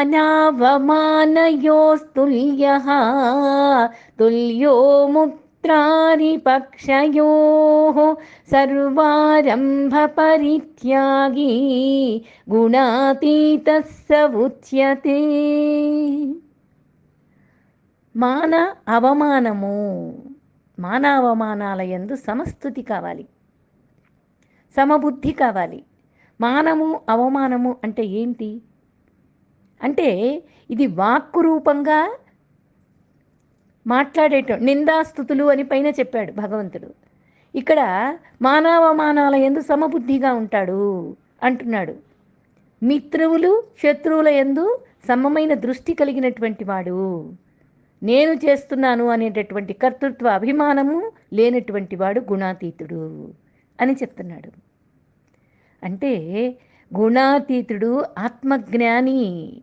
మానావమానయోస్తుల్యః తుల్యో ముక్త్రారిపక్షయోః సర్వారంభ పరిత్యాగీ గుణాతీతః స ఉచ్యతే. మాన అవమానము, మానావమానాల యందు సమస్థుతి కావాలి, సమబుద్ధి కావాలి. మానము అవమానము అంటే ఏంటి అంటే ఇది వాక్కు రూపంగా నిందాస్తుతులు అని పైన చెప్పాడు భగవంతుడు. ఇక్కడ మానవమానాల యందు సమబుద్ధిగా ఉంటాడు అంటున్నాడు. మిత్రువులు శత్రువుల యందు సమమైన దృష్టి కలిగినటువంటి వాడు, నేను చేస్తున్నాను అనేటటువంటి కర్తృత్వ అభిమానము లేనటువంటి వాడు గుణాతీతుడు అని చెప్తున్నాడు. అంటే గుణాతీతుడు ఆత్మజ్ఞాని.